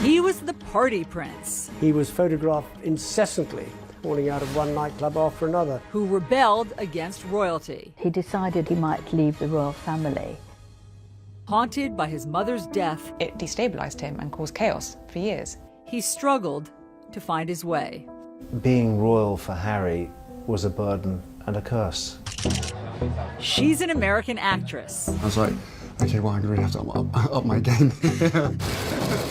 He was the party prince. He was photographed incessantly, falling out of one nightclub after another. Who rebelled against royalty. He decided he might leave the royal family. Haunted by his mother's death, It destabilized him and caused chaos for years. he struggled to find his way. Being royal for Harry was a burden and a curse. She's an American actress. I was like, okay, well, I'm going to really have to up my game.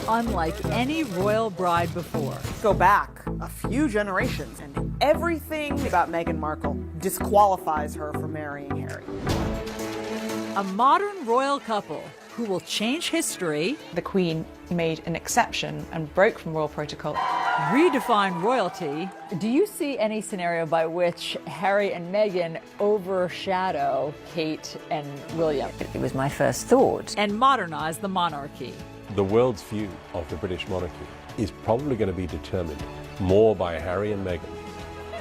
Unlike any royal bride before. Go back a few generations, and everything about Meghan Markle disqualifies her from marrying Harry. A modern royal couple who will change history, The Queen made an exception and broke from royal protocol. redefine royalty. Do you see any scenario by which Harry and Meghan overshadow Kate and William? It was my first thought. And modernize the monarchy. The world's view of the British monarchy is probably going to be determined more by Harry and Meghan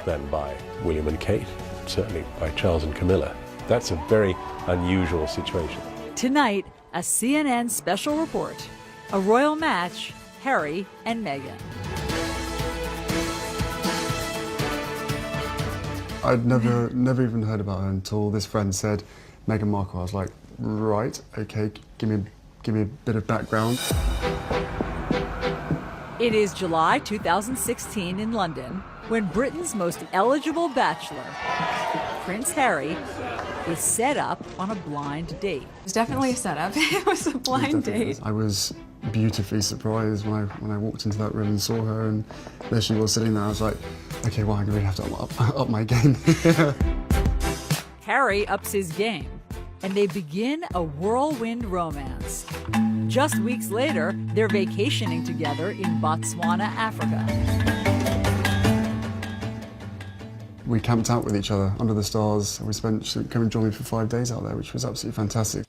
than by William and Kate, certainly by Charles and Camilla. That's a very unusual situation. Tonight, a CNN special report. A royal match, Harry and Meghan. I'd never even heard about her until this friend said Meghan Markle. I was like, right, okay, give me a bit of background. It is July 2016 in London when Britain's most eligible bachelor, Prince Harry, is set up on a blind date. It was definitely a setup. It was a blind date. I was beautifully surprised when I walked into that room and saw her, and there she was sitting there. I was like, okay, well, I'm going to really have to up my game. Harry ups his game, and they begin a whirlwind romance. Just weeks later, they're vacationing together in Botswana, Africa. We camped out with each other under the stars. She came and joined me for 5 days out there, which was absolutely fantastic.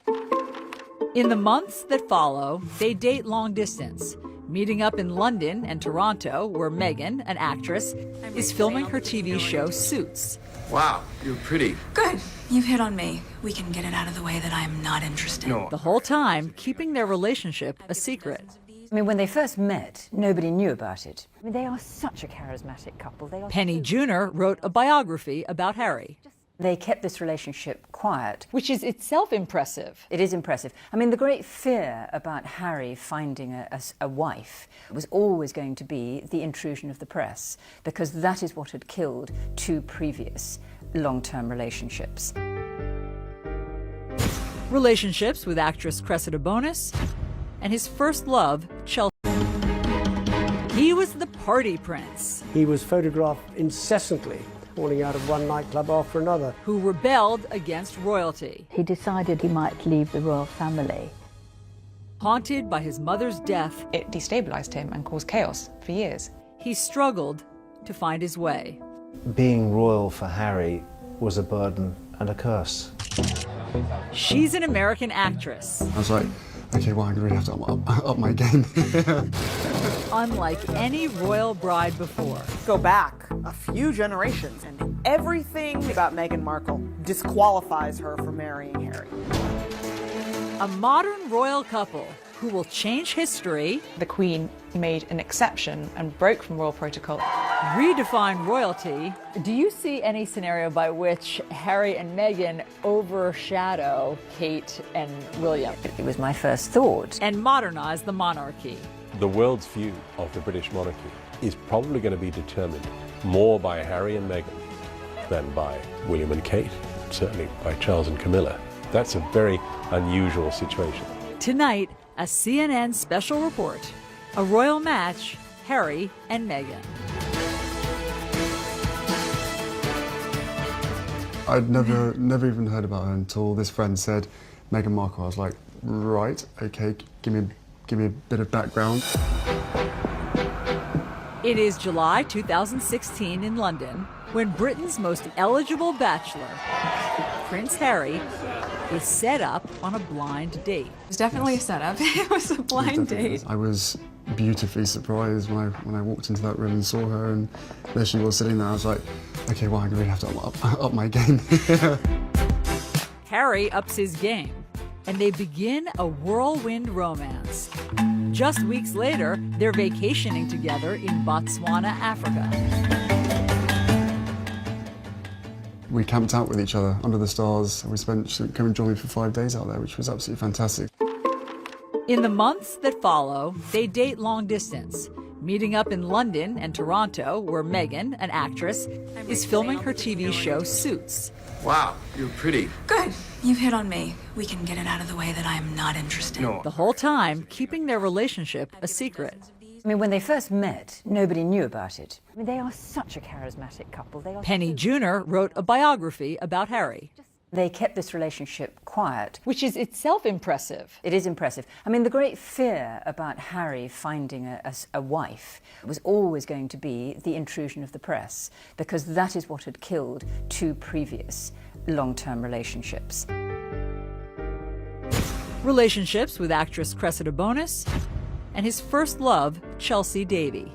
In the months that follow, they date long distance, meeting up in London and Toronto, where Meghan, an actress, is filming her TV show Suits. Wow, you're pretty. Good. You've hit on me. We can get it out of the way that I'm not interested. No. The whole time keeping their relationship a secret. I mean, when they first met, nobody knew about it. I mean, they are such a charismatic couple. They are Penny Junor wrote a biography about Harry. They kept this relationship quiet. Which is itself impressive. It is impressive. I mean, the great fear about Harry finding a wife was always going to be the intrusion of the press, because that is what had killed two previous long-term relationships. Relationships with actress Cressida Bonis and his first love, Chelsea. He was the party prince. He was photographed incessantly, falling out of one nightclub after another. Who rebelled against royalty. He decided he might leave the royal family. Haunted by his mother's death, It destabilized him and caused chaos for years. he struggled to find his way. Being royal for Harry was a burden and a curse. She's an American actress. I was like, okay, well, I'm going to really have to up my game. Unlike any royal bride before. Go back a few generations, and everything about Meghan Markle disqualifies her from marrying Harry. A modern royal couple who will change history, The Queen made an exception and broke from royal protocol. redefine royalty. Do you see any scenario by which Harry and Meghan overshadow Kate and William? It was my first thought. And modernize the monarchy. The world's view of the British monarchy is probably going to be determined more by Harry and Meghan than by William and Kate, certainly by Charles and Camilla. That's a very unusual situation. Tonight, a CNN special report. A royal match, Harry and Meghan. I'd never even heard about her until this friend said Meghan Markle. I was like, right, okay, give me a bit of background. It is July 2016 in London when Britain's most eligible bachelor, Prince Harry, is set up on a blind date. It was definitely a setup. It was a blind date. I was beautifully surprised when I walked into that room and saw her, and there she was sitting there. I was like, okay, well, I'm going to really have to up my game. Harry ups his game, and they begin a whirlwind romance. Just weeks later, they're vacationing together in Botswana, Africa. We camped out with each other under the stars. We spent, come and join me for 5 days out there, which was absolutely fantastic. In the months that follow, they date long distance, meeting up in London and Toronto, where Meghan, an actress, is filming her TV show Suits. Wow, you're pretty. Good. You've hit on me. We can get it out of the way that I'm not interested. No. The whole time keeping their relationship a secret. I mean, when they first met, nobody knew about it. I mean, they are such a charismatic couple. They are Penny so... Junor wrote a biography about Harry. They kept this relationship quiet. Which is itself impressive. It is impressive. I mean, the great fear about Harry finding a wife was always going to be the intrusion of the press, because that is what had killed 2 previous long-term relationships. Relationships with actress Cressida Bonis and his first love, Chelsea Davy.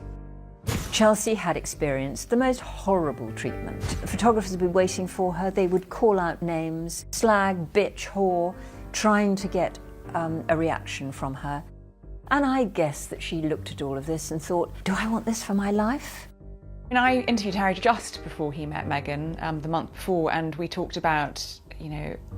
Chelsea had experienced the most horrible treatment. Photographers would be waiting for her. They would call out names, slag, bitch, whore, trying to get a reaction from her. And I guess that she looked at all of this and thought, do I want this for my life? And I interviewed Harry just before he met Meghan, the month before, and we talked about,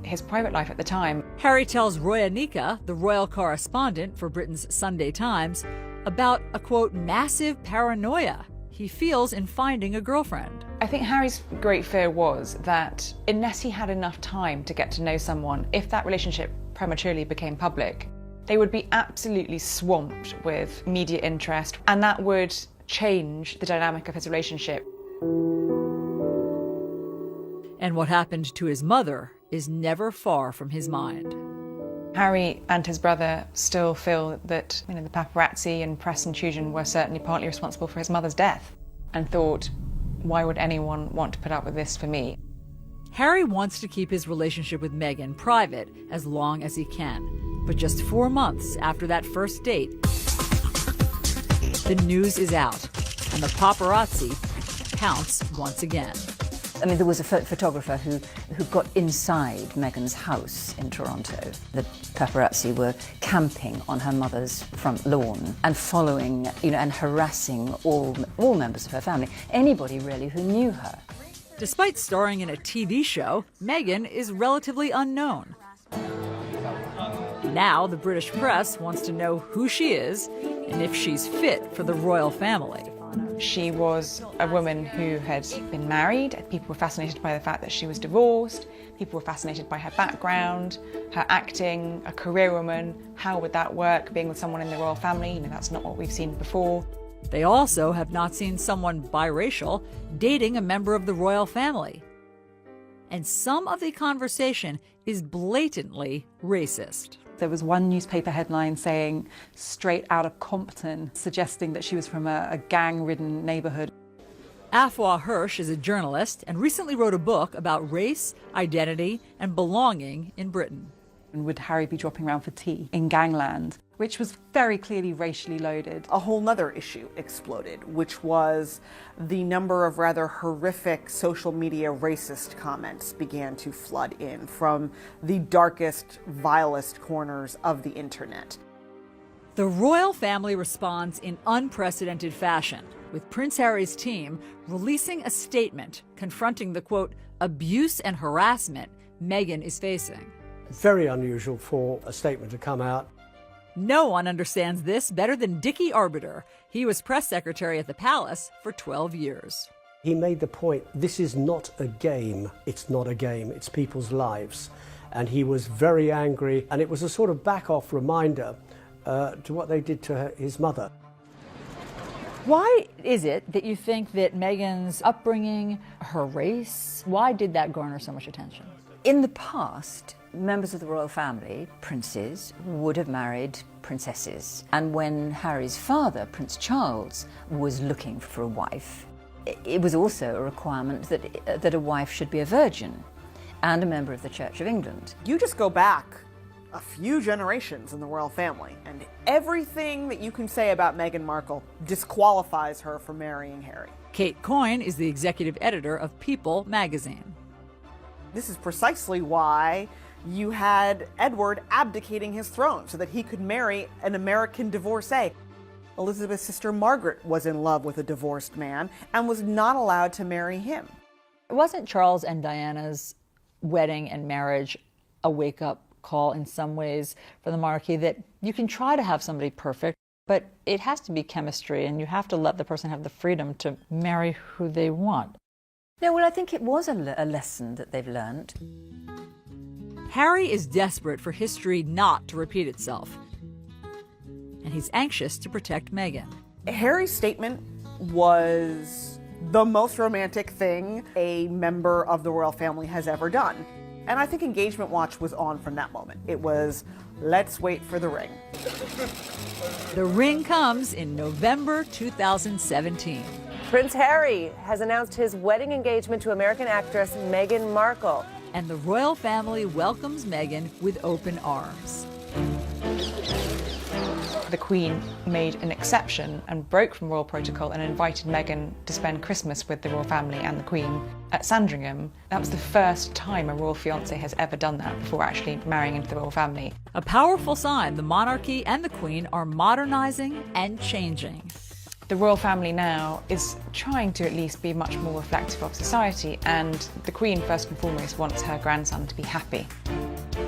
his private life at the time. Harry tells Roya Nika, the royal correspondent for Britain's Sunday Times, about a, quote, massive paranoia he feels in finding a girlfriend. I think Harry's great fear was that unless he had enough time to get to know someone, if that relationship prematurely became public, they would be absolutely swamped with media interest, and that would change the dynamic of his relationship. And what happened to his mother is never far from his mind. Harry and his brother still feel that the paparazzi and press intrusion were certainly partly responsible for his mother's death, and thought, why would anyone want to put up with this for me? Harry wants to keep his relationship with Meghan private as long as he can. But just 4 months after that first date, the news is out, and the paparazzi pounce once again. I mean, there was a photographer who got inside Meghan's house in Toronto. The paparazzi were camping on her mother's front lawn and following, and harassing all members of her family, anybody really who knew her. Despite starring in a TV show, Meghan is relatively unknown. Now the British press wants to know who she is and if she's fit for the royal family. She was a woman who had been married. People were fascinated by the fact that she was divorced. People were fascinated by her background, her acting, a career woman. How would that work, being with someone in the royal family? That's not what we've seen before. They also have not seen someone biracial dating a member of the royal family. And some of the conversation is blatantly racist. There was one newspaper headline saying, straight out of Compton, suggesting that she was from a gang-ridden neighborhood. Afua Hirsch is a journalist and recently wrote a book about race, identity, and belonging in Britain. And would Harry be dropping around for tea in gangland, which was very clearly racially loaded. A whole nother issue exploded, which was the number of rather horrific social media racist comments began to flood in from the darkest, vilest corners of the internet. The royal family responds in unprecedented fashion, with Prince Harry's team releasing a statement confronting the, quote, abuse and harassment Meghan is facing. Very unusual for a statement to come out. No one understands this better than Dickie Arbiter. He was press secretary at the palace for 12 years. He made the point, this is not a game. It's not a game, it's people's lives. And he was very angry, and it was a sort of back-off reminder to what they did to his mother. Why is it that you think that Meghan's upbringing, her race, why did that garner so much attention? In the past, members of the royal family, princes, would have married princesses. And when Harry's father, Prince Charles, was looking for a wife, it was also a requirement that a wife should be a virgin and a member of the Church of England. You just go back a few generations in the royal family, and everything that you can say about Meghan Markle disqualifies her from marrying Harry. Kate Coyne is the executive editor of People magazine. This is precisely why You had Edward abdicating his throne so that he could marry an American divorcee. Elizabeth's sister Margaret was in love with a divorced man and was not allowed to marry him. Wasn't Charles and Diana's wedding and marriage a wake-up call in some ways for the monarchy, that you can try to have somebody perfect, but it has to be chemistry, and you have to let the person have the freedom to marry who they want? No, well, I think it was a lesson that they've learned. Harry is desperate for history not to repeat itself, and he's anxious to protect Meghan. Harry's statement was the most romantic thing a member of the royal family has ever done. And I think engagement watch was on from that moment. It was, let's wait for the ring. The ring comes in November 2017. Prince Harry has announced his wedding engagement to American actress Meghan Markle. And the royal family welcomes Meghan with open arms. The Queen made an exception and broke from royal protocol and invited Meghan to spend Christmas with the royal family and the Queen at Sandringham. That was the first time a royal fiancé has ever done that before actually marrying into the royal family. A powerful sign the monarchy and the Queen are modernizing and changing. The royal family now is trying to at least be much more reflective of society, and the Queen, first and foremost, wants her grandson to be happy.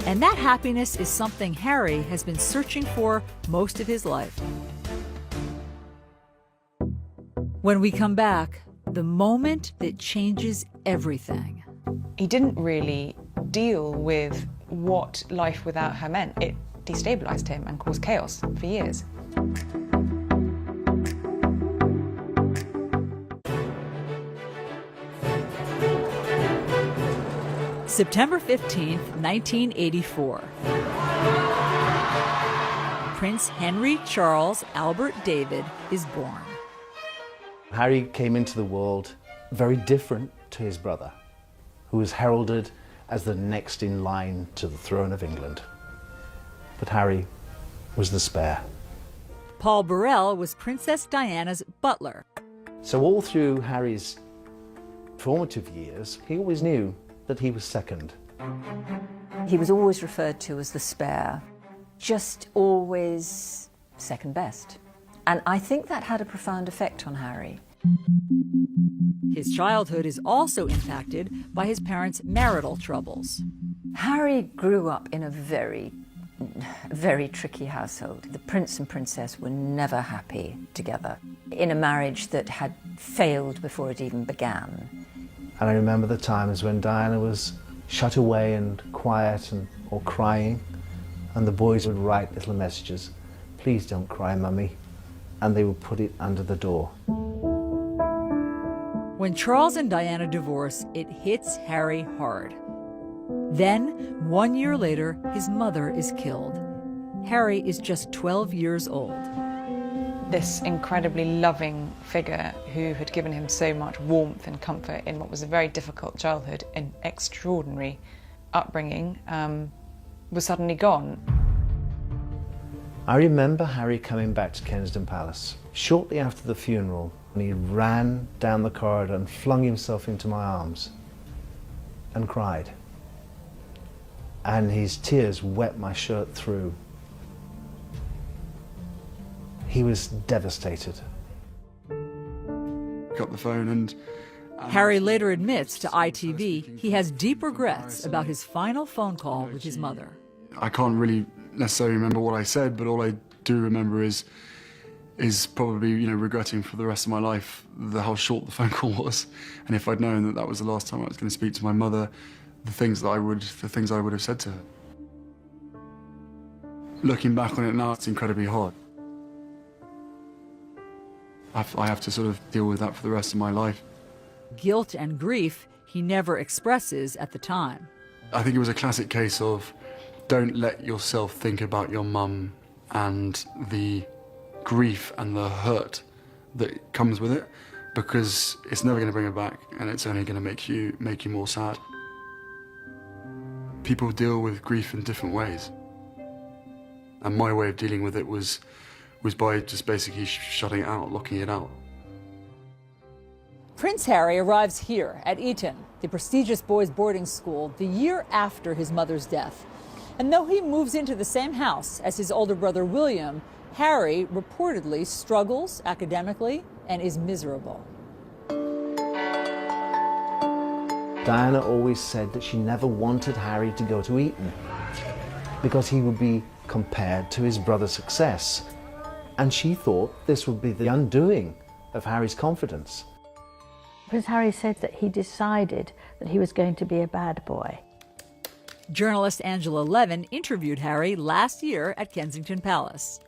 And that happiness is something Harry has been searching for most of his life. When we come back, the moment that changes everything. He didn't really deal with what life without her meant. It destabilized him and caused chaos for years. September 15th, 1984. Prince Henry Charles Albert David is born. Harry came into the world very different to his brother, who was heralded as the next in line to the throne of England. But Harry was the spare. Paul Burrell was Princess Diana's butler. So all through Harry's formative years, he always knew that he was second. He was always referred to as the spare, just always second best. And I think that had a profound effect on Harry. His childhood is also impacted by his parents' marital troubles. Harry grew up in a very tricky household. The prince and princess were never happy together, in a marriage that had failed before it even began. And I remember the times when Diana was shut away and quiet or crying, and the boys would write little messages, "Please don't cry, Mummy," and they would put it under the door. When Charles and Diana divorce, it hits Harry hard. Then, 1 year later, his mother is killed. Harry is just 12 years old. This incredibly loving figure who had given him so much warmth and comfort in what was a very difficult childhood and extraordinary upbringing was suddenly gone. I remember Harry coming back to Kensington Palace shortly after the funeral, and he ran down the corridor and flung himself into my arms and cried. And his tears wet my shirt through. He was devastated. Got the phone and... Harry later admits to ITV he has deep regrets about his final phone call with his mother. I can't really necessarily remember what I said, but all I do remember is probably, regretting for the rest of my life how short the phone call was. And if I'd known that that was the last time I was going to speak to my mother, the things I would have said to her. Looking back on it now, it's incredibly hard. I have to sort of deal with that for the rest of my life. Guilt and grief he never expresses at the time. I think it was a classic case of don't let yourself think about your mum and the grief and the hurt that comes with it, because it's never going to bring her back, and it's only going to make you more sad. People deal with grief in different ways, and my way of dealing with it was by just basically shutting it out, locking it out. Prince Harry arrives here at Eton, the prestigious boys' boarding school, the year after his mother's death. And though he moves into the same house as his older brother William, Harry reportedly struggles academically and is miserable. Diana always said that she never wanted Harry to go to Eton because he would be compared to his brother's success. And she thought this would be the undoing of Harry's confidence. Prince Harry said that he decided that he was going to be a bad boy. Journalist Angela Levin interviewed Harry last year at Kensington Palace.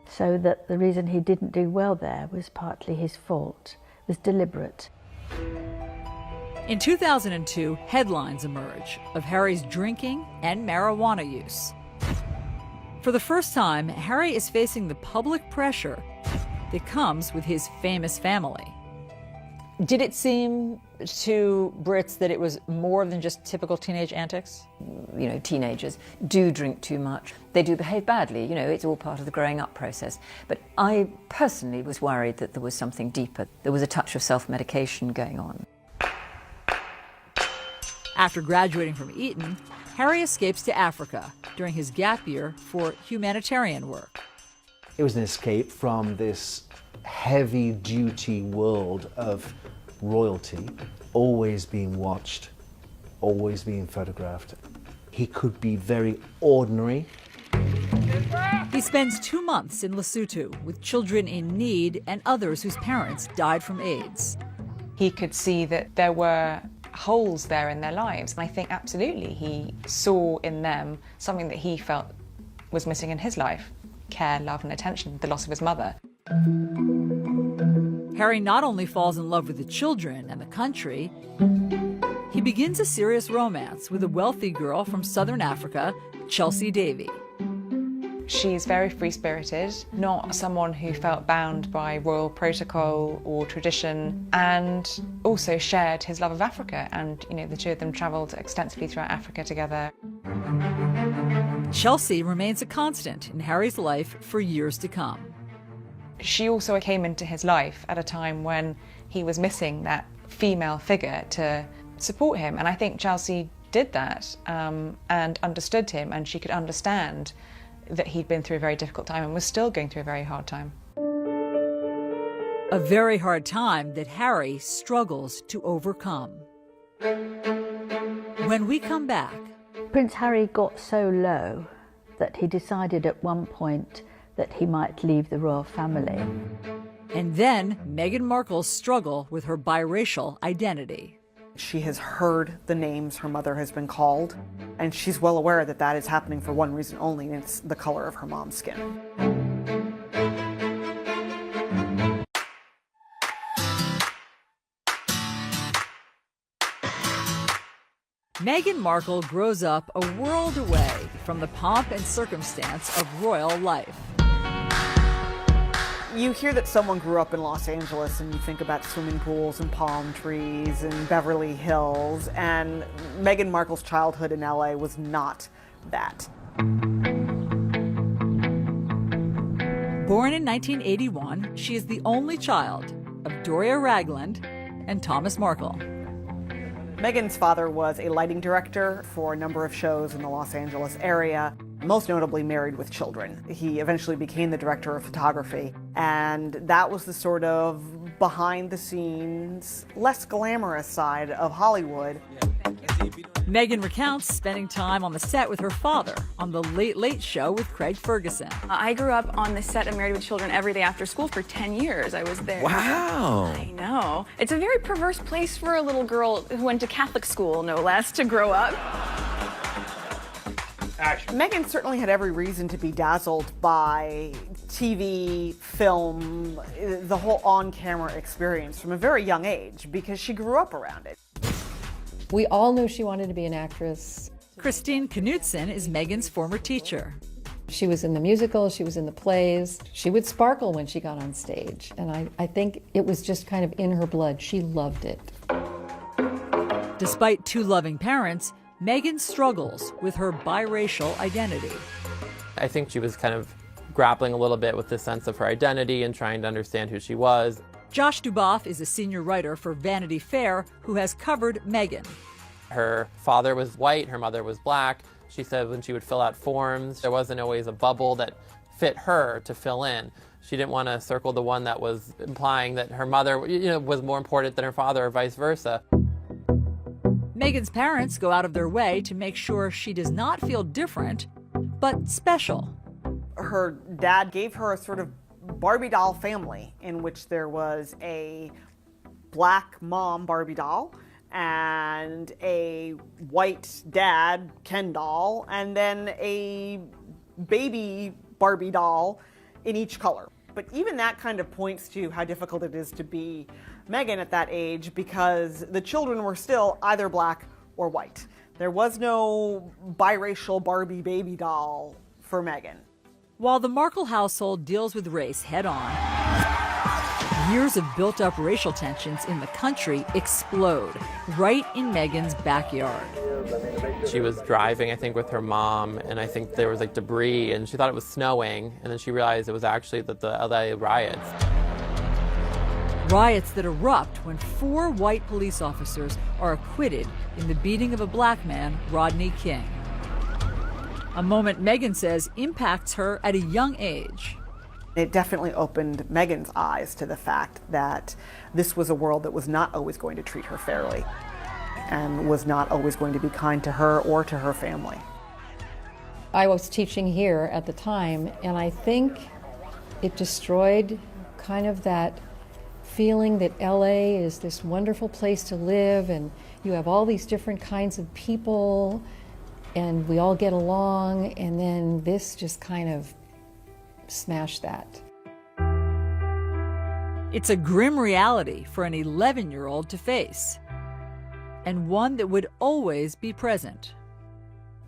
So that the reason he didn't do well there was partly his fault. It was deliberate. In 2002, headlines emerge of Harry's drinking and marijuana use. For the first time, Harry is facing the public pressure that comes with his famous family. Did it seem to Brits that it was more than just typical teenage antics? You know, teenagers do drink too much. They do behave badly, you know, it's all part of the growing up process. But I personally was worried that there was something deeper. There was a touch of self-medication going on. After graduating from Eton, Harry escapes to Africa during his gap year for humanitarian work. It was an escape from this heavy-duty world of royalty, always being watched, always being photographed. He could be very ordinary. He spends 2 months in Lesotho with children in need and others whose parents died from AIDS. He could see that there were holes there in their lives, and I think absolutely he saw in them something that he felt was missing in his life: care, love and attention, the loss of his mother. Harry not only falls in love with the children and the country, he begins a serious romance with a wealthy girl from southern Africa, Chelsea Davy. She's very free-spirited, not someone who felt bound by royal protocol or tradition, and also shared his love of Africa, and you know, the two of them travelled extensively throughout Africa together. Chelsea remains a constant in Harry's life for years to come. She also came into his life at a time when he was missing that female figure to support him, and I think Chelsea did that and understood him, and she could understand that he'd been through a very difficult time and was still going through a very hard time. A very hard time that Harry struggles to overcome. When we come back, Prince Harry got so low that he decided at one point that he might leave the royal family. And then Meghan Markle's struggle with her biracial identity. She has heard the names her mother has been called, and she's well aware that that is happening for one reason only, and it's the color of her mom's skin. Meghan Markle grows up a world away from the pomp and circumstance of royal life. You hear that someone grew up in Los Angeles and you think about swimming pools and palm trees and Beverly Hills, and Meghan Markle's childhood in LA was not that. Born in 1981, she is the only child of Doria Ragland and Thomas Markle. Meghan's father was a lighting director for a number of shows in the Los Angeles area, most notably Married with Children. He eventually became the director of photography, and that was the sort of behind-the-scenes, less glamorous side of Hollywood. Meghan recounts spending time on the set with her father on The Late Late Show with Craig Ferguson. I grew up on the set of Married with Children every day after school for 10 years. I was there. Wow. I know. It's a very perverse place for a little girl who went to Catholic school, no less, to grow up. Meghan certainly had every reason to be dazzled by TV, film, the whole on-camera experience from a very young age because she grew up around it. We all knew she wanted to be an actress. Christine Knudsen is Meghan's former teacher. She was in the musicals, she was in the plays. She would sparkle when she got on stage, and I think it was just kind of in her blood. She loved it. Despite two loving parents, Meghan struggles with her biracial identity. I think she was kind of grappling a little bit with the sense of her identity and trying to understand who she was. Josh Duboff is a senior writer for Vanity Fair who has covered Meghan. Her father was white, her mother was black. She said when she would fill out forms, there wasn't always a bubble that fit her to fill in. She didn't want to circle the one that was implying that her mother, was more important than her father or vice versa. Meghan's parents go out of their way to make sure she does not feel different, but special. Her dad gave her a sort of Barbie doll family in which there was a black mom Barbie doll and a white dad Ken doll and then a baby Barbie doll in each color. But even that kind of points to how difficult it is to be Meghan at that age because the children were still either black or white. There was no biracial Barbie baby doll for Meghan. While the Markle household deals with race head-on, years of built-up racial tensions in the country explode right in Meghan's backyard. She was driving, I think, with her mom, and I think there was like debris, and she thought it was snowing, and then she realized it was actually the LA riots. Riots that erupt when 4 white police officers are acquitted in the beating of a black man, Rodney King. A moment Meghan says impacts her at a young age. It definitely opened Meghan's eyes to the fact that this was a world that was not always going to treat her fairly and was not always going to be kind to her or to her family. I was teaching here at the time, and I think it destroyed kind of that feeling that LA is this wonderful place to live, and you have all these different kinds of people, and we all get along, and then this just kind of smashed that. It's a grim reality for an 11-year-old to face, and one that would always be present.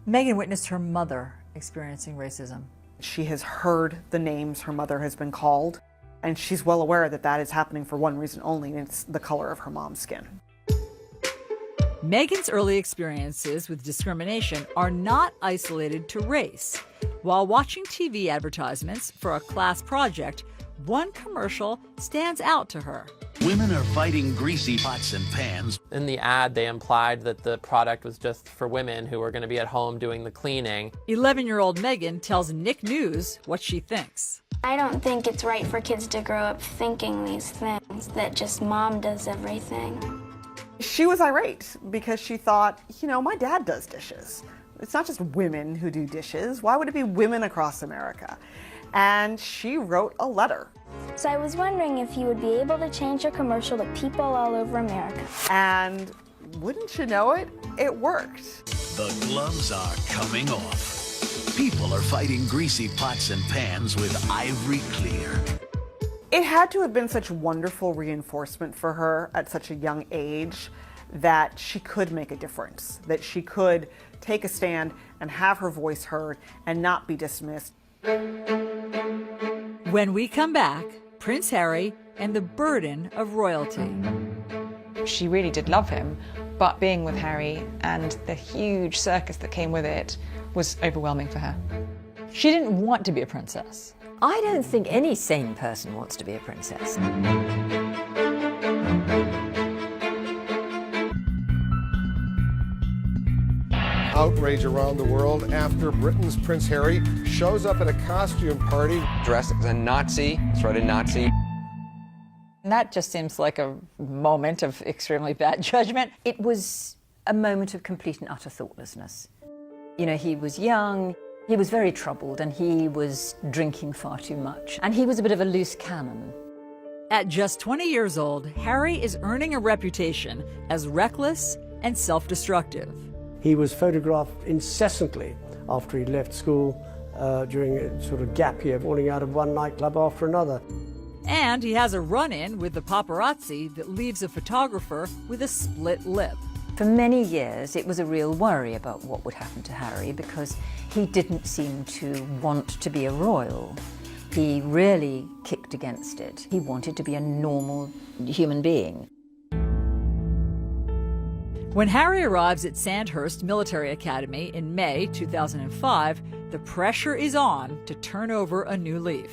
Meghan witnessed her mother experiencing racism. She has heard the names her mother has been called, and she's well aware that that is happening for one reason only, and it's the color of her mom's skin. Meghan's early experiences with discrimination are not isolated to race. While watching TV advertisements for a class project, one commercial stands out to her. Women are fighting greasy pots and pans. In the ad, they implied that the product was just for women who were going to be at home doing the cleaning. 11-year-old Meghan tells Nick News what she thinks. I don't think it's right for kids to grow up thinking these things, that just mom does everything. She was irate because she thought, my dad does dishes. It's not just women who do dishes. Why would it be women across America? And she wrote a letter. So I was wondering if you would be able to change your commercial to people all over America. And wouldn't you know it, it worked. The gloves are coming off. People are fighting greasy pots and pans with Ivory Clear. It had to have been such wonderful reinforcement for her at such a young age that she could make a difference, that she could take a stand and have her voice heard and not be dismissed. When we come back, Prince Harry and the burden of royalty. She really did love him, but being with Harry and the huge circus that came with it was overwhelming for her. She didn't want to be a princess. I don't think any sane person wants to be a princess. Outrage around the world after Britain's Prince Harry shows up at a costume party. Dressed as a Nazi, threatened Nazi. And that just seems like a moment of extremely bad judgment. It was a moment of complete and utter thoughtlessness. He was young, he was very troubled, and he was drinking far too much. And he was a bit of a loose cannon. At just 20 years old, Harry is earning a reputation as reckless and self-destructive. He was photographed incessantly after he left school during a sort of gap year, falling out of one nightclub after another. And he has a run-in with the paparazzi that leaves a photographer with a split lip. For many years, it was a real worry about what would happen to Harry because he didn't seem to want to be a royal. He really kicked against it. He wanted to be a normal human being. When Harry arrives at Sandhurst Military Academy in May 2005, the pressure is on to turn over a new leaf.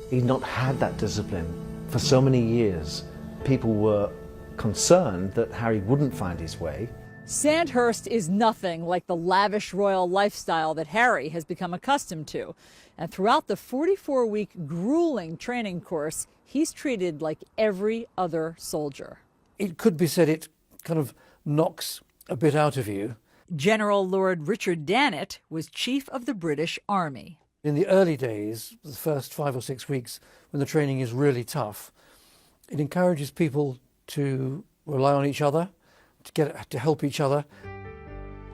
He'd not had that discipline for so many years, people were concerned that Harry wouldn't find his way. Sandhurst is nothing like the lavish royal lifestyle that Harry has become accustomed to. And throughout the 44-week grueling training course, he's treated like every other soldier. It could be said it kind of knocks a bit out of you. General Lord Richard Dannatt was chief of the British Army. In the early days, the first 5 or 6 weeks, when the training is really tough, it encourages people to rely on each other, to help each other.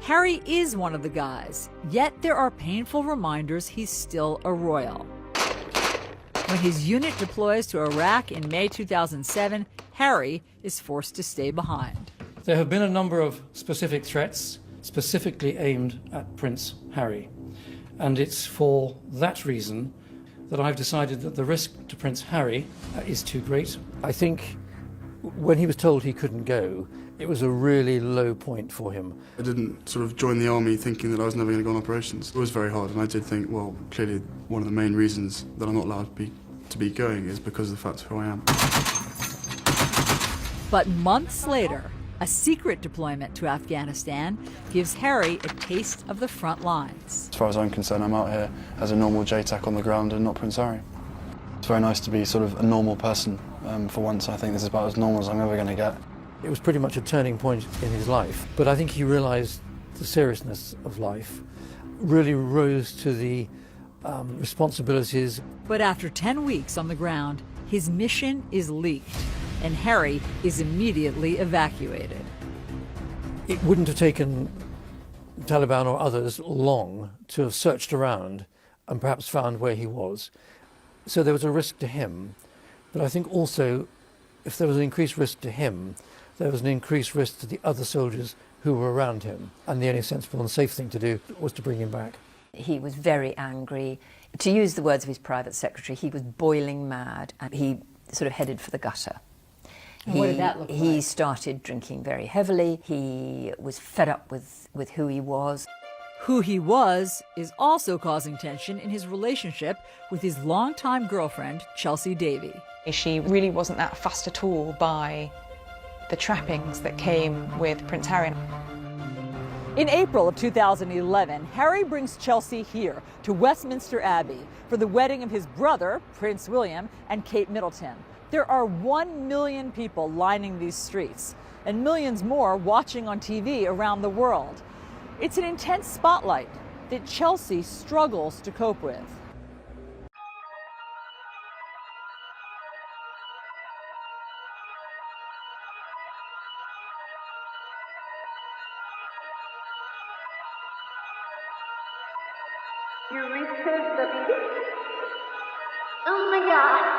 Harry is one of the guys, yet there are painful reminders he's still a royal. When his unit deploys to Iraq in May 2007, Harry is forced to stay behind. There have been a number of specific threats specifically aimed at Prince Harry, and it's for that reason that I've decided that the risk to Prince Harry is too great. I think when he was told he couldn't go, it was a really low point for him. I didn't sort of join the army thinking that I was never going to go on operations. It was very hard, and I did think, well, clearly one of the main reasons that I'm not allowed to be going is because of the fact of who I am. But months later, a secret deployment to Afghanistan gives Harry a taste of the front lines. As far as I'm concerned, I'm out here as a normal JTAC on the ground and not Prince Harry. It's very nice to be sort of a normal person for once. I think this is about as normal as I'm ever going to get. It was pretty much a turning point in his life, but I think he realised the seriousness of life, really rose to the responsibilities. But after 10 weeks on the ground, his mission is leaked, and Harry is immediately evacuated. It wouldn't have taken the Taliban or others long to have searched around and perhaps found where he was. So there was a risk to him, but I think also if there was an increased risk to him, there was an increased risk to the other soldiers who were around him, and the only sensible and safe thing to do was to bring him back. He was very angry. To use the words of his private secretary, he was boiling mad, and he sort of headed for the gutter. And what did that look like? He started drinking very heavily. He was fed up with who he was. Who he was is also causing tension in his relationship with his longtime girlfriend, Chelsea Davy. She really wasn't that fussed at all by the trappings that came with Prince Harry. In April of 2011, Harry brings Chelsea here to Westminster Abbey for the wedding of his brother, Prince William, and Kate Middleton. There are 1 million people lining these streets, and millions more watching on TV around the world. It's an intense spotlight that Chelsea struggles to cope with. You reached the beach? Oh my God.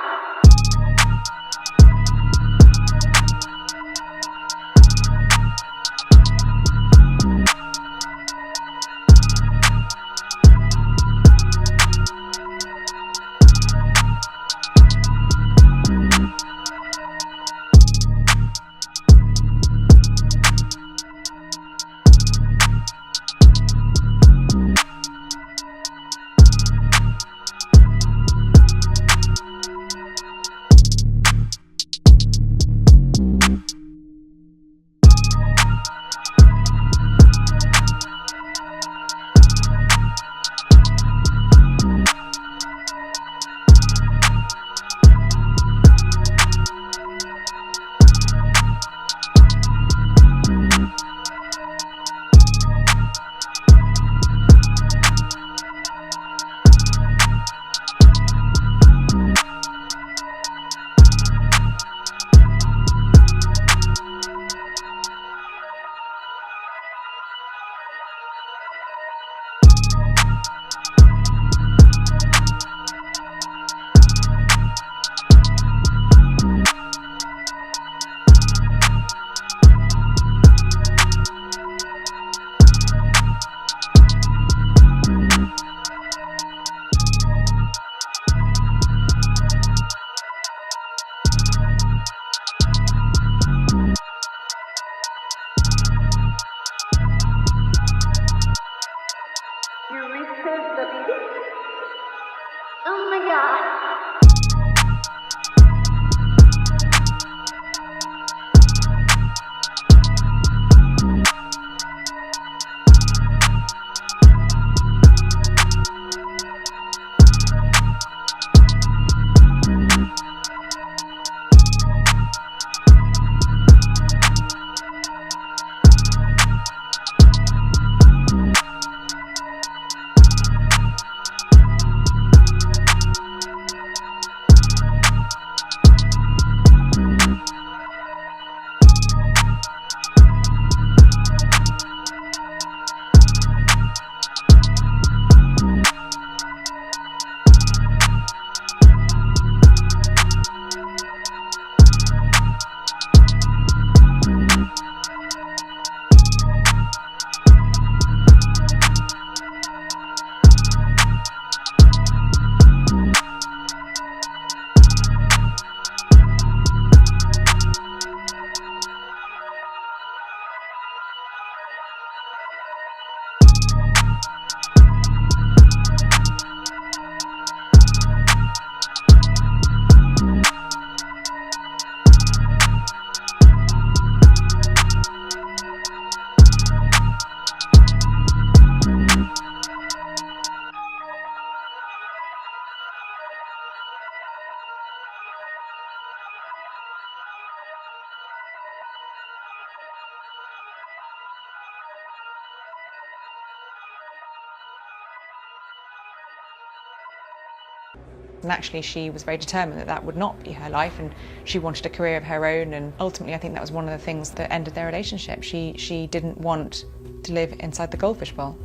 Naturally, she was very determined that that would not be her life, and she wanted a career of her own, and ultimately I think that was one of the things that ended their relationship. She didn't want to live inside the goldfish bowl.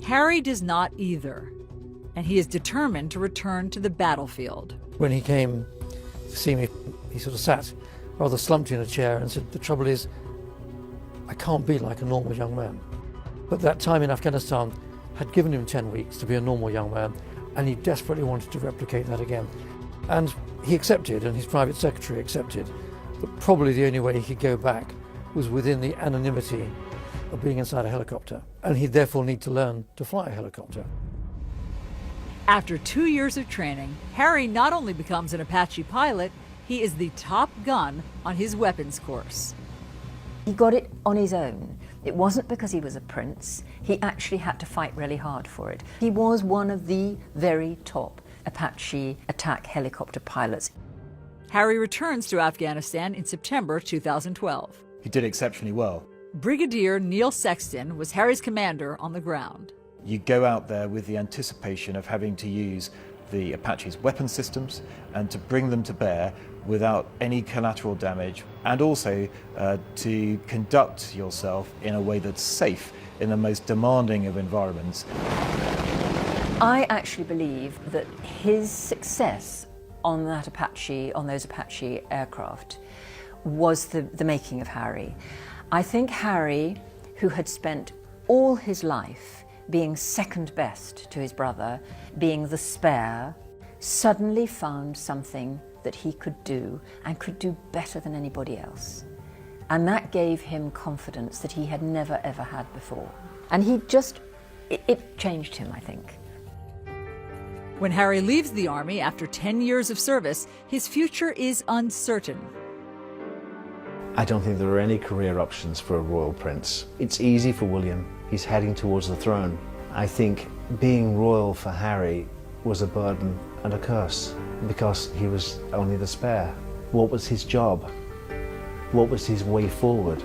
Harry does not either, and he is determined to return to the battlefield. When he came to see me, he sort of sat rather slumped in a chair and said, "The trouble is, I can't be like a normal young man." But that time in Afghanistan had given him 10 weeks to be a normal young man, and he desperately wanted to replicate that again. And he accepted, and his private secretary accepted, that probably the only way he could go back was within the anonymity of being inside a helicopter, and he'd therefore need to learn to fly a helicopter. After 2 years of training, Harry not only becomes an Apache pilot, he is the top gun on his weapons course. He got it on his own. It wasn't because he was a prince. He actually had to fight really hard for it. He was one of the very top Apache attack helicopter pilots. Harry returns to Afghanistan in September 2012. He did exceptionally well. Brigadier Neil Sexton was Harry's commander on the ground. You go out there with the anticipation of having to use the Apache's weapon systems and to bring them to bear without any collateral damage, and also to conduct yourself in a way that's safe in the most demanding of environments. I actually believe that his success on that Apache, on those Apache aircraft, was the making of Harry. I think Harry, who had spent all his life being second best to his brother, being the spare, suddenly found something that he could do, and could do better than anybody else. And that gave him confidence that he had never ever had before. And he just, it changed him, I think. When Harry leaves the army after 10 years of service, his future is uncertain. I don't think there are any career options for a royal prince. It's easy for William. He's heading towards the throne. I think being royal for Harry was a burden and a curse because he was only the spare. What was his job? What was his way forward?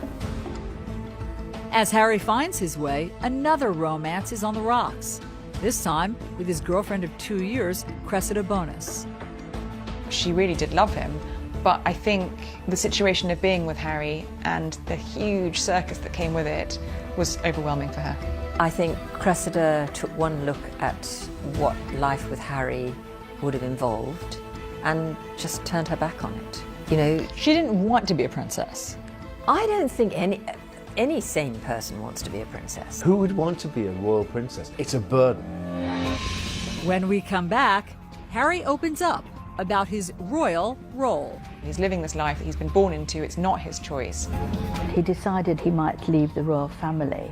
As Harry finds his way, another romance is on the rocks. This time with his girlfriend of 2 years, Cressida Bonus. She really did love him, but I think the situation of being with Harry and the huge circus that came with it was overwhelming for her. I think Cressida took one look at what life with Harry would have involved and just turned her back on it. You know, she didn't want to be a princess. I don't think any sane person wants to be a princess. Who would want to be a royal princess? It's a burden. When we come back, Harry opens up about his royal role. He's living this life that he's been born into. It's not his choice. He decided he might leave the royal family.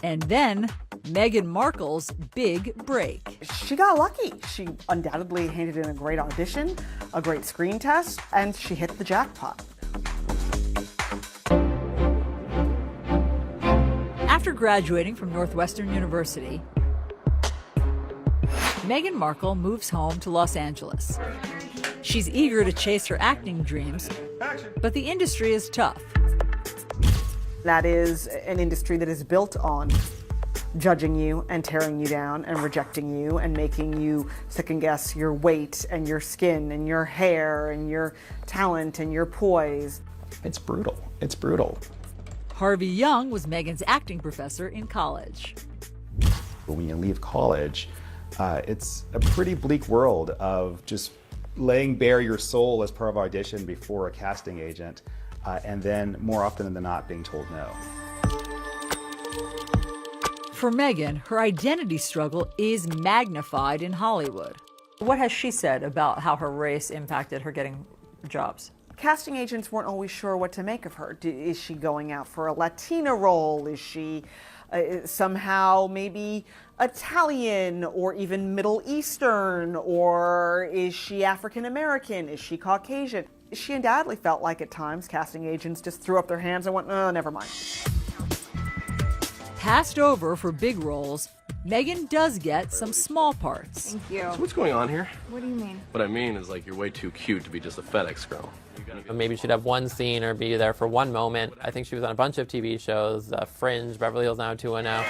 And then Meghan Markle's big break. She got lucky. She undoubtedly handed in a great audition, a great screen test, and she hit the jackpot. After graduating from Northwestern University, Meghan Markle moves home to Los Angeles. She's eager to chase her acting dreams, but the industry is tough. That is an industry that is built on judging you and tearing you down and rejecting you and making you second guess your weight and your skin and your hair and your talent and your poise. It's brutal. It's brutal. Harvey Young was Meghan's acting professor in college. When you leave college, it's a pretty bleak world of just laying bare your soul as part of audition before a casting agent, and then more often than not being told no. For Meghan, her identity struggle is magnified in Hollywood. What has she said about how her race impacted her getting jobs? Casting agents weren't always sure what to make of her. Is she going out for a Latina role? Is she somehow maybe Italian or even Middle Eastern? Or is she African American? Is she Caucasian? She undoubtedly felt like at times casting agents just threw up their hands and went, oh, never mind. Passed over for big roles, Meghan does get some small parts. Thank you. So what's going on here? What do you mean? What I mean is, like, you're way too cute to be just a FedEx girl. Maybe she'd have one scene or be there for one moment. I think she was on a bunch of TV shows, Fringe, Beverly Hills 90210.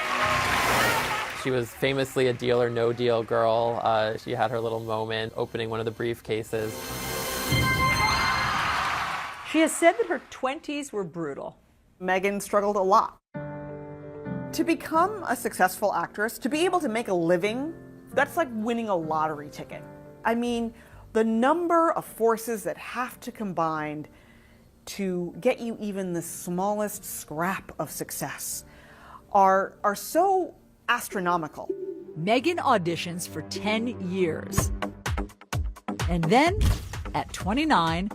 She was famously a deal or no deal girl. She had her little moment opening one of the briefcases. She has said that her 20s were brutal. Meghan struggled a lot. To become a successful actress, to be able to make a living, that's like winning a lottery ticket. I mean, the number of forces that have to combine to get you even the smallest scrap of success are so astronomical. Meghan auditions for 10 years. And then, at 29,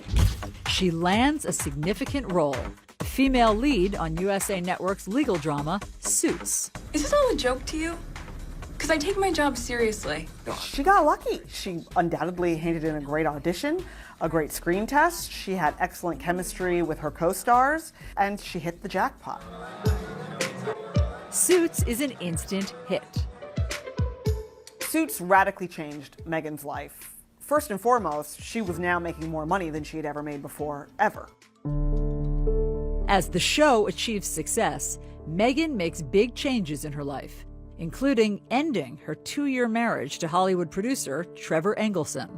she lands a significant role, the female lead on USA Network's legal drama, Suits. Is this all a joke to you? Because I take my job seriously. She got lucky. She undoubtedly handed in a great audition, a great screen test. She had excellent chemistry with her co-stars, and she hit the jackpot. Suits is an instant hit. Suits radically changed Meghan's life. First and foremost, she was now making more money than she had ever made before, ever. As the show achieves success, Meghan makes big changes in her life, including ending her 2-year marriage to Hollywood producer Trevor Engelson.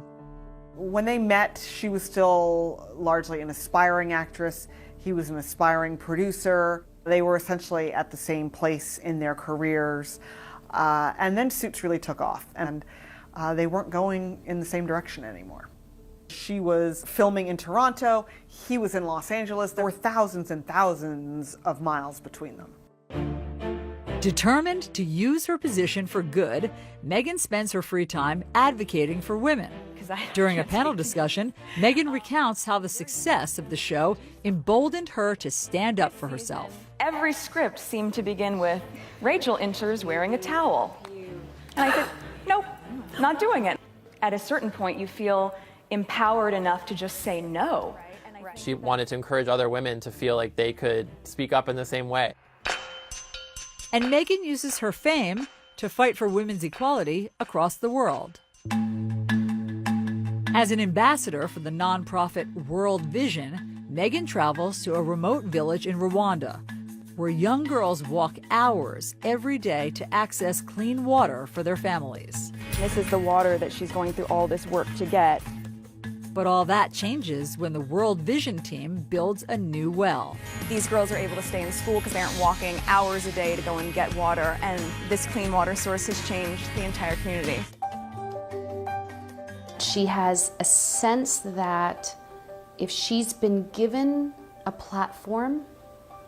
When they met, she was still largely an aspiring actress. He was an aspiring producer. They were essentially at the same place in their careers. And then Suits really took off, and they weren't going in the same direction anymore. She was filming in Toronto. He was in Los Angeles. There were thousands and thousands of miles between them. Determined to use her position for good, Meghan spends her free time advocating for women. During a panel discussion, Meghan recounts how the success of the show emboldened her to stand up for herself. Every script seemed to begin with, Rachel enters wearing a towel. And I said, nope, not doing it. At a certain point, you feel empowered enough to just say no. She wanted to encourage other women to feel like they could speak up in the same way. And Meghan uses her fame to fight for women's equality across the world. As an ambassador for the nonprofit World Vision, Meghan travels to a remote village in Rwanda, where young girls walk hours every day to access clean water for their families. This is the water that she's going through all this work to get. But all that changes when the World Vision team builds a new well. These girls are able to stay in school because they aren't walking hours a day to go and get water, and this clean water source has changed the entire community. She has a sense that if she's been given a platform,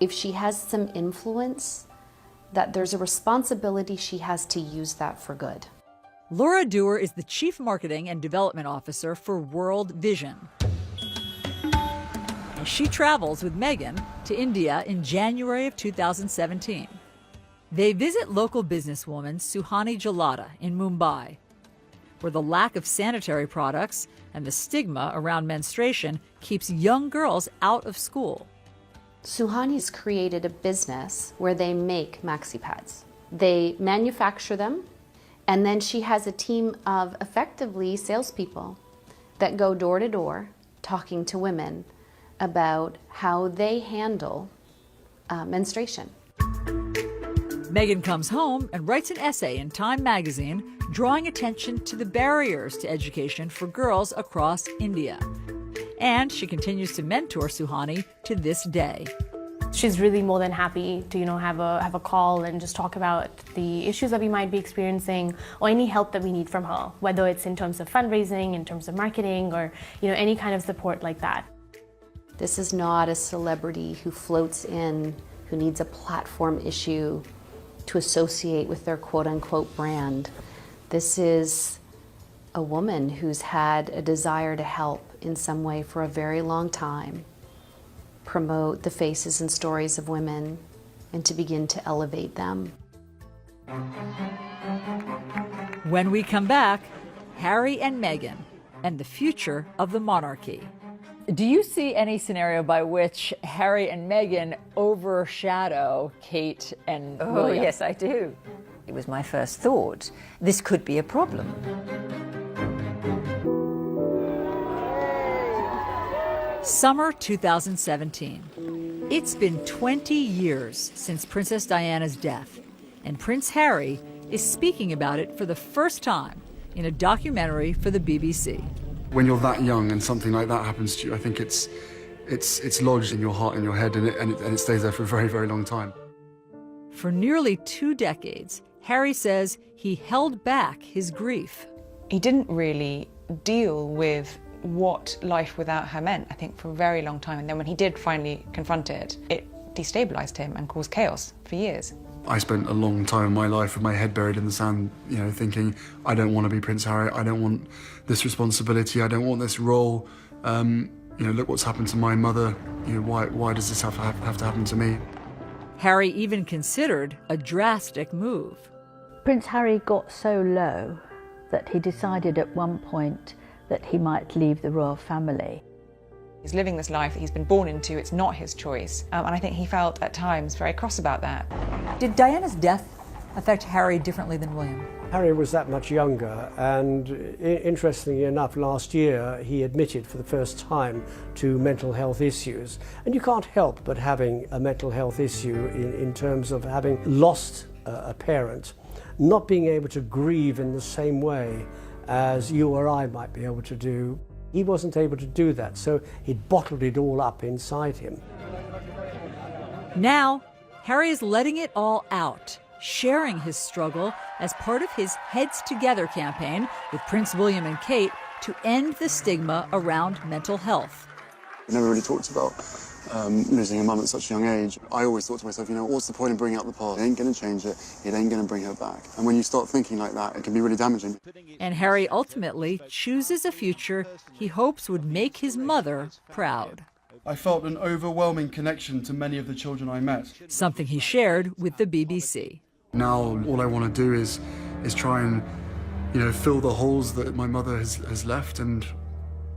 if she has some influence, that there's a responsibility she has to use that for good. Laura Dewar is the Chief Marketing and Development Officer for World Vision. And she travels with Meghan to India in January of 2017. They visit local businesswoman Suhani Jalata in Mumbai, where the lack of sanitary products and the stigma around menstruation keeps young girls out of school. Suhani's created a business where they make maxi pads. They manufacture them, and then she has a team of effectively salespeople that go door to door talking to women about how they handle menstruation. Meghan comes home and writes an essay in Time magazine drawing attention to the barriers to education for girls across India. And she continues to mentor Suhani to this day. She's really more than happy to, have a call and just talk about the issues that we might be experiencing or any help that we need from her, whether it's in terms of fundraising, in terms of marketing, or any kind of support like that. This is not a celebrity who floats in, who needs a platform issue to associate with their quote-unquote brand. This is a woman who's had a desire to help in some way for a very long time, promote the faces and stories of women, and to begin to elevate them. When we come back, Harry and Meghan and the future of the monarchy. Do you see any scenario by which Harry and Meghan overshadow Kate and William? Oh, yes, I do. It was my first thought. This could be a problem. Summer 2017. It's been 20 years since Princess Diana's death, and Prince Harry is speaking about it for the first time in a documentary for the BBC. When you're that young and something like that happens to you, I think it's lodged in your heart and your head, and it stays there for a very, very long time. For nearly 2 decades, Harry says he held back his grief. He didn't really deal with what life without her meant, I think, for a very long time. And then when he did finally confront it, it destabilised him and caused chaos for years. I spent a long time in my life with my head buried in the sand, thinking, I don't want to be Prince Harry, I don't want this responsibility, I don't want this role. Look what's happened to my mother, why does this have to happen to me? Harry even considered a drastic move. Prince Harry got so low that he decided at one point that he might leave the royal family. He's living this life that he's been born into, it's not his choice. And I think he felt at times very cross about that. Did Diana's death affect Harry differently than William? Harry was that much younger, and interestingly enough, last year he admitted for the first time to mental health issues. And you can't help but having a mental health issue in terms of having lost a parent, not being able to grieve in the same way as you or I might be able to do. He wasn't able to do that, so he'd bottled it all up inside him. Now, Harry is letting it all out, sharing his struggle as part of his Heads Together campaign with Prince William and Kate to end the stigma around mental health. We never really talked about losing a mum at such a young age. I always thought to myself, what's the point in bringing up the past? It ain't going to change it. It ain't going to bring her back. And when you start thinking like that, it can be really damaging. And Harry ultimately chooses a future he hopes would make his mother proud. I felt an overwhelming connection to many of the children I met. Something he shared with the BBC. Now all I want to do is try and fill the holes that my mother has left, and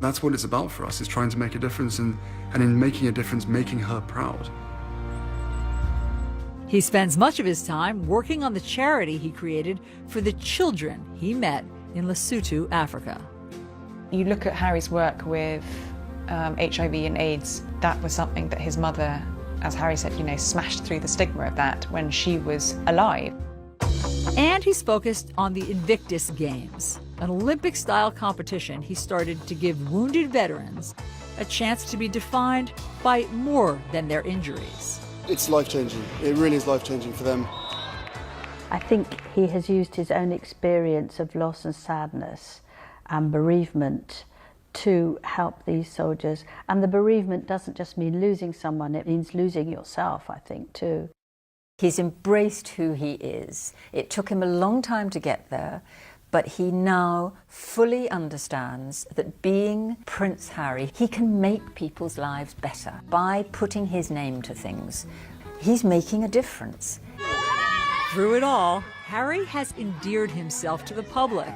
that's what it's about for us, is trying to make a difference, and in making a difference, making her proud. He spends much of his time working on the charity he created for the children he met in Lesotho, Africa. You look at Harry's work with HIV and AIDS, that was something that his mother, as Harry said, smashed through the stigma of that when she was alive. And he's focused on the Invictus Games, an Olympic-style competition he started to give wounded veterans a chance to be defined by more than their injuries. It's life-changing. It really is life-changing for them. I think he has used his own experience of loss and sadness and bereavement to help these soldiers. And the bereavement doesn't just mean losing someone, it means losing yourself, I think, too. He's embraced who he is. It took him a long time to get there, but he now fully understands that being Prince Harry, he can make people's lives better by putting his name to things. He's making a difference. Through it all, Harry has endeared himself to the public,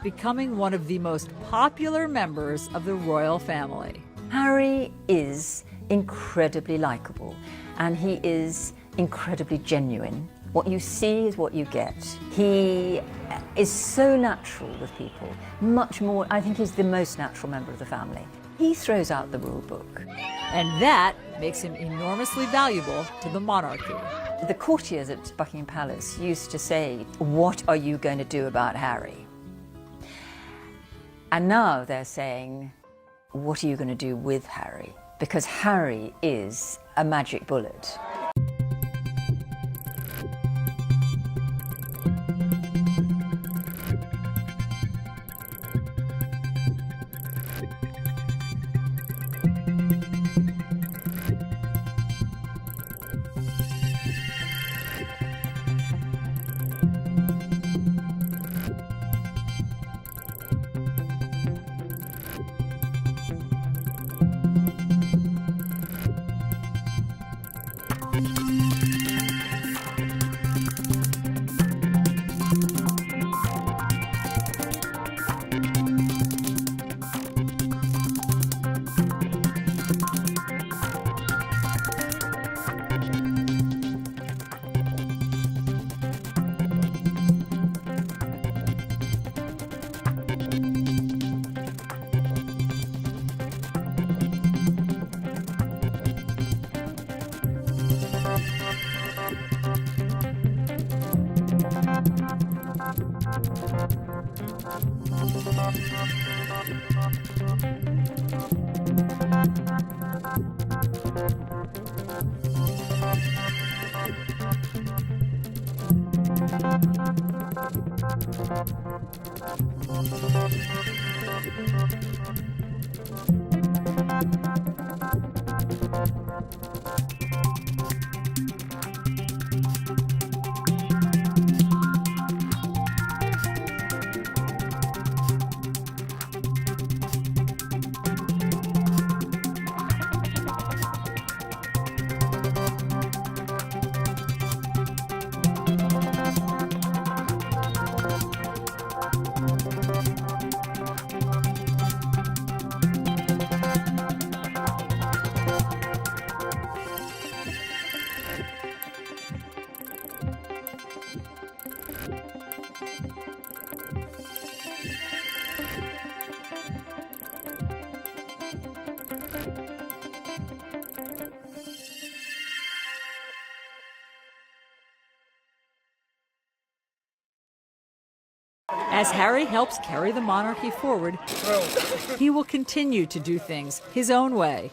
becoming one of the most popular members of the royal family. Harry is incredibly likable, and he is incredibly genuine. What you see is what you get. He is so natural with people, much more, I think he's the most natural member of the family. He throws out the rule book. And that makes him enormously valuable to the monarchy. The courtiers at Buckingham Palace used to say, "What are you going to do about Harry?" And now they're saying, "What are you going to do with Harry?" Because Harry is a magic bullet. As Harry helps carry the monarchy forward, he will continue to do things his own way,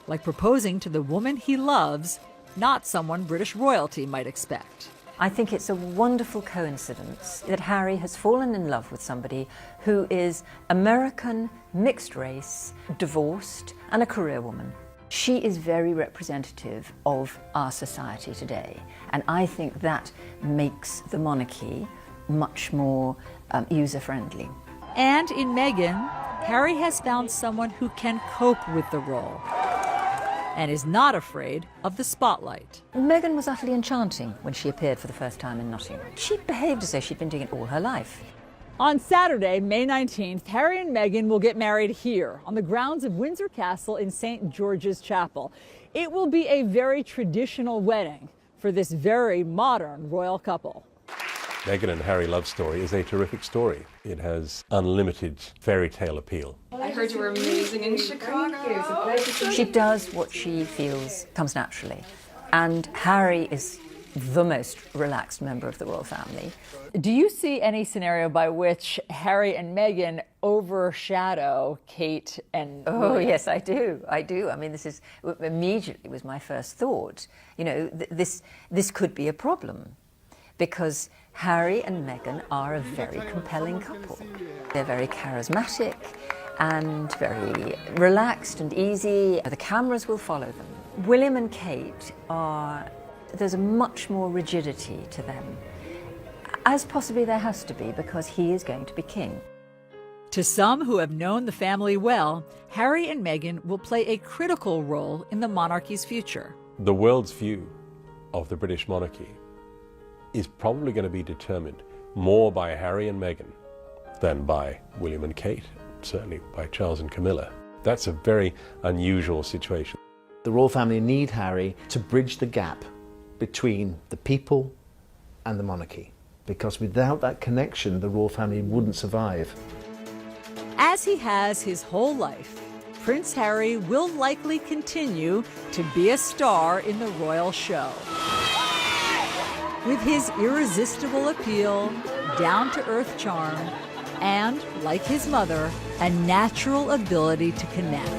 like proposing to the woman he loves, not someone British royalty might expect. I think it's a wonderful coincidence that Harry has fallen in love with somebody who is American, mixed race, divorced, and a career woman. She is very representative of our society today, and I think that makes the monarchy much more user-friendly. And in Meghan, Harry has found someone who can cope with the role and is not afraid of the spotlight. Meghan was utterly enchanting when she appeared for the first time in Nottingham. She behaved as though she'd been doing it all her life. On Saturday, May 19th, Harry and Meghan will get married here on the grounds of Windsor Castle in St. George's Chapel. It will be a very traditional wedding for this very modern royal couple. Meghan and Harry love story is a terrific story. It has unlimited fairy tale appeal. I heard you were amazing in Chicago. She does what she feels comes naturally. And Harry is the most relaxed member of the royal family. Do you see any scenario by which Harry and Meghan overshadow Kate and Oh, William? yes, I do. I do. I mean, this is immediately was my first thought. You know, this could be a problem because Harry and Meghan are a very compelling couple. They're very charismatic and very relaxed and easy. The cameras will follow them. William and Kate there's a much more rigidity to them, as possibly there has to be because he is going to be king. To some who have known the family well, Harry and Meghan will play a critical role in the monarchy's future. The world's view of the British monarchy is probably going to be determined more by Harry and Meghan than by William and Kate, certainly by Charles and Camilla. That's a very unusual situation. The royal family need Harry to bridge the gap between the people and the monarchy, because without that connection, the royal family wouldn't survive. As he has his whole life, Prince Harry will likely continue to be a star in the royal show. With his irresistible appeal, down-to-earth charm, and, like his mother, a natural ability to connect.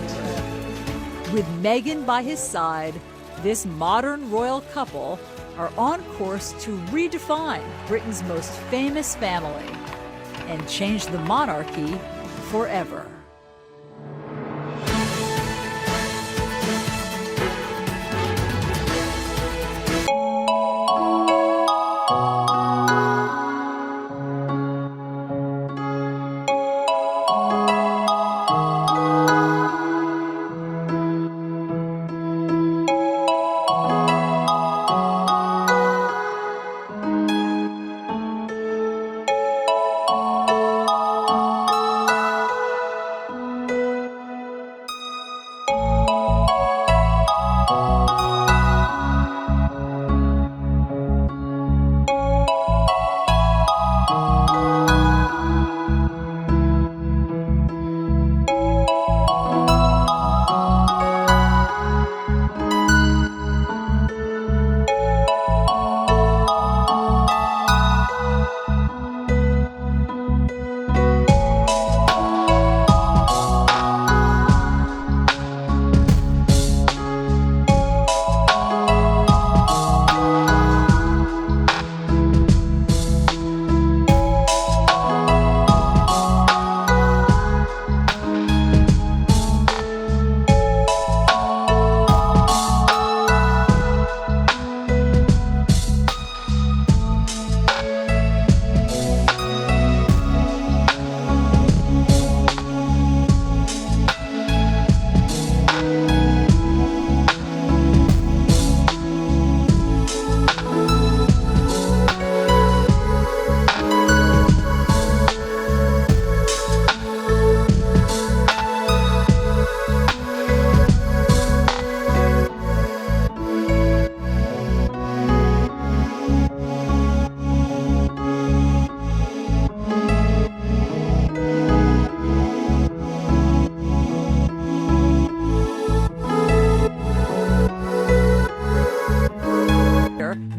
With Meghan by his side, this modern royal couple are on course to redefine Britain's most famous family and change the monarchy forever.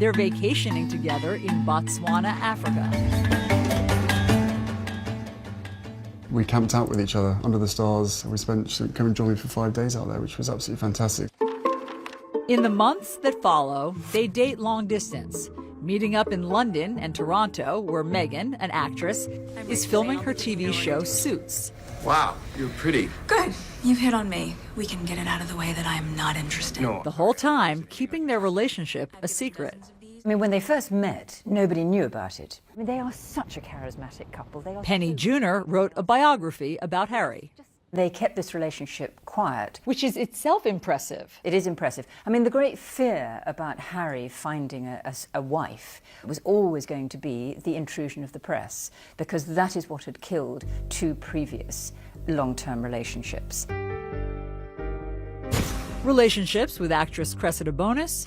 They're vacationing together in Botswana, Africa. We camped out with each other under the stars. She came and joined me for 5 days out there, which was absolutely fantastic. In the months that follow, they date long distance, meeting up in London and Toronto, where Meghan, an actress, is filming her TV show Suits. Wow, you're pretty. Good. You've hit on me. We can get it out of the way that I am not interested. No. The whole time keeping their relationship a secret. I mean, when they first met, nobody knew about it. I mean, they are such a charismatic couple. Penny Junor wrote a biography about Harry. They kept this relationship quiet. Which is itself impressive. It is impressive. I mean, the great fear about Harry finding a wife was always going to be the intrusion of the press, because that is what had killed 2 previous long-term relationships. Relationships with actress Cressida Bonas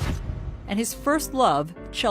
and his first love, Chelsea.